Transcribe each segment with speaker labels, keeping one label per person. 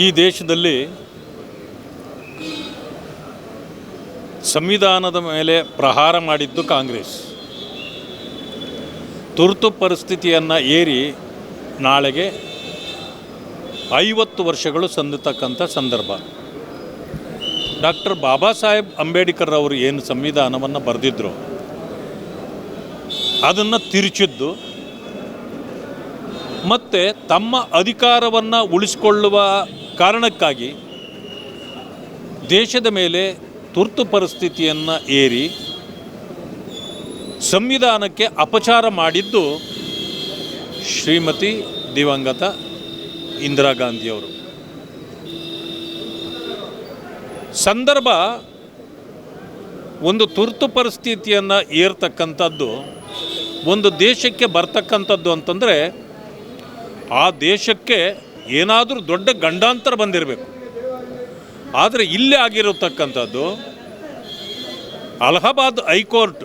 Speaker 1: ಈ ದೇಶದಲ್ಲಿ ಸಂವಿಧಾನದ ಮೇಲೆ ಪ್ರಹಾರ ಮಾಡಿದ್ದು ಕಾಂಗ್ರೆಸ್. ತುರ್ತು ಪರಿಸ್ಥಿತಿಯನ್ನು ಏರಿ ನಾಳೆಗೆ 50 ವರ್ಷಗಳು ಸಂದತಕ್ಕಂಥ ಸಂದರ್ಭ. ಡಾಕ್ಟರ್ ಬಾಬಾ ಸಾಹೇಬ್ ಅಂಬೇಡ್ಕರ್ ಅವರು ಏನು ಸಂವಿಧಾನವನ್ನು ಬರೆದಿದ್ರು ಅದನ್ನು ತಿರುಚಿದ್ದು ಮತ್ತು ತಮ್ಮ ಅಧಿಕಾರವನ್ನು ಉಳಿಸಿಕೊಳ್ಳುವ ಕಾರಣಕ್ಕಾಗಿ ದೇಶದ ಮೇಲೆ ತುರ್ತು ಪರಿಸ್ಥಿತಿಯನ್ನು ಏರಿ ಸಂವಿಧಾನಕ್ಕೆ ಅಪಚಾರ ಮಾಡಿದ್ದು ಶ್ರೀಮತಿ ದಿವಂಗತ ಇಂದಿರಾ ಗಾಂಧಿಯವರು. ಸಂದರ್ಭ ಒಂದು ತುರ್ತು ಪರಿಸ್ಥಿತಿಯನ್ನು ಏರ್ತಕ್ಕಂಥದ್ದು ಒಂದು ದೇಶಕ್ಕೆ ಬರ್ತಕ್ಕಂಥದ್ದು ಅಂತಂದರೆ ಆ ದೇಶಕ್ಕೆ ಏನಾದರೂ ದೊಡ್ಡ ಗಂಡಾಂತರ ಬಂದಿರಬೇಕು. ಆದರೆ ಇಲ್ಲಿ ಆಗಿರತಕ್ಕಂಥದ್ದು ಅಲಹಾಬಾದ್ ಹೈಕೋರ್ಟ್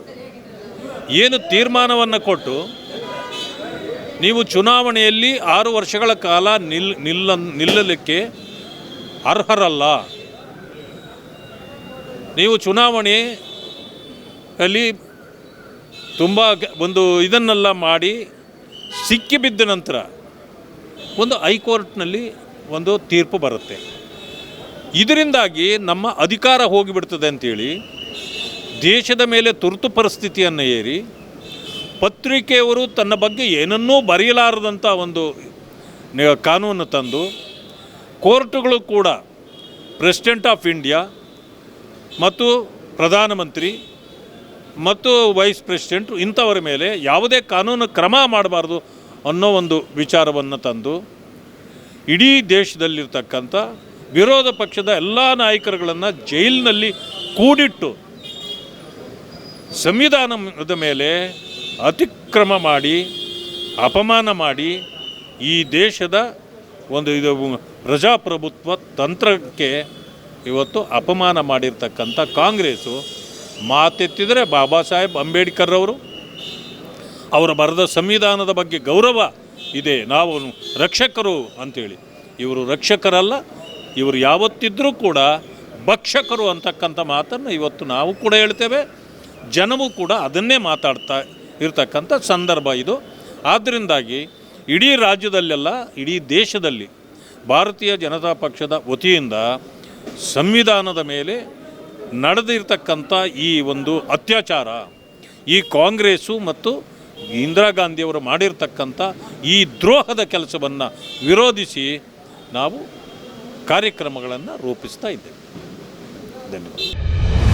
Speaker 1: ಏನು ತೀರ್ಮಾನವನ್ನು ಕೊಟ್ಟು ನೀವು ಚುನಾವಣೆಯಲ್ಲಿ 6 ವರ್ಷಗಳ ಕಾಲ ನಿಲ್ಲಲಿಕ್ಕೆ ಅರ್ಹರಲ್ಲ, ನೀವು ಚುನಾವಣೆಯಲ್ಲಿ ತುಂಬ ಒಂದು ಇದನ್ನೆಲ್ಲ ಮಾಡಿ ಸಿಕ್ಕಿಬಿದ್ದ ನಂತರ ಒಂದು ಹೈಕೋರ್ಟ್ನಲ್ಲಿ ಒಂದು ತೀರ್ಪು ಬರುತ್ತೆ. ಇದರಿಂದಾಗಿ ನಮ್ಮ ಅಧಿಕಾರ ಹೋಗಿಬಿಡ್ತದೆ ಅಂಥೇಳಿ ದೇಶದ ಮೇಲೆ ತುರ್ತು ಪರಿಸ್ಥಿತಿಯನ್ನು ಏರಿ ಪತ್ರಿಕೆಯವರು ತನ್ನ ಬಗ್ಗೆ ಏನನ್ನೂ ಬರೆಯಲಾರದಂಥ ಒಂದು ಕಾನೂನು ತಂದು ಕೋರ್ಟುಗಳು ಕೂಡ ಪ್ರೆಸಿಡೆಂಟ್ ಆಫ್ ಇಂಡಿಯಾ ಮತ್ತು ಪ್ರಧಾನಮಂತ್ರಿ ಮತ್ತು ವೈಸ್ ಪ್ರೆಸಿಡೆಂಟ್ ಇಂಥವರ ಮೇಲೆ ಯಾವುದೇ ಕಾನೂನು ಕ್ರಮ ಮಾಡಬಾರ್ದು ಅನ್ನೋ ಒಂದು ವಿಚಾರವನ್ನು ತಂದು ಇಡೀ ದೇಶದಲ್ಲಿರ್ತಕ್ಕಂಥ ವಿರೋಧ ಪಕ್ಷದ ಎಲ್ಲ ನಾಯಕರುಗಳನ್ನು ಜೈಲಿನಲ್ಲಿ ಕೂಡಿಟ್ಟು ಸಂವಿಧಾನದ ಮೇಲೆ ಅತಿಕ್ರಮ ಮಾಡಿ ಅಪಮಾನ ಮಾಡಿ ಈ ದೇಶದ ಒಂದು ಇದು ಪ್ರಜಾಪ್ರಭುತ್ವ ತಂತ್ರಕ್ಕೆ ಇವತ್ತು ಅಪಮಾನ ಮಾಡಿರ್ತಕ್ಕಂಥ ಕಾಂಗ್ರೆಸ್ಸು ಮಾತೆತ್ತಿದರೆ ಬಾಬಾ ಸಾಹೇಬ್ ಅಂಬೇಡ್ಕರ್ ಅವರು ಬರೆದ ಸಂವಿಧಾನದ ಬಗ್ಗೆ ಗೌರವ ಇದೆ, ನಾವು ರಕ್ಷಕರು ಅಂಥೇಳಿ. ಇವರು ರಕ್ಷಕರಲ್ಲ, ಇವರು ಯಾವತ್ತಿದ್ರೂ ಕೂಡ ಭಕ್ಷಕರು ಅಂತಕ್ಕಂಥ ಮಾತನ್ನು ಇವತ್ತು ನಾವು ಕೂಡ ಹೇಳ್ತೇವೆ, ಜನವೂ ಕೂಡ ಅದನ್ನೇ ಮಾತಾಡ್ತಾ ಇರ್ತಕ್ಕಂಥ ಸಂದರ್ಭ ಇದು. ಆದ್ದರಿಂದಾಗಿ ಇಡೀ ರಾಜ್ಯದಲ್ಲೆಲ್ಲ ಇಡೀ ದೇಶದಲ್ಲಿ ಭಾರತೀಯ ಜನತಾ ಪಕ್ಷದ ವತಿಯಿಂದ ಸಂವಿಧಾನದ ಮೇಲೆ ನಡೆದಿರ್ತಕ್ಕಂಥ ಈ ಒಂದು ಅತ್ಯಾಚಾರ, ಈ ಕಾಂಗ್ರೆಸ್ಸು ಮತ್ತು ಇಂದಿರಾ ಗಾಂಧಿಯವರು ಮಾಡಿರ್ತಕ್ಕಂಥ ಈ ದ್ರೋಹದ ಕೆಲಸವನ್ನು ವಿರೋಧಿಸಿ ನಾವು ಕಾರ್ಯಕ್ರಮಗಳನ್ನು ರೂಪಿಸ್ತಾ ಇದ್ದೇವೆ. ಧನ್ಯವಾದ.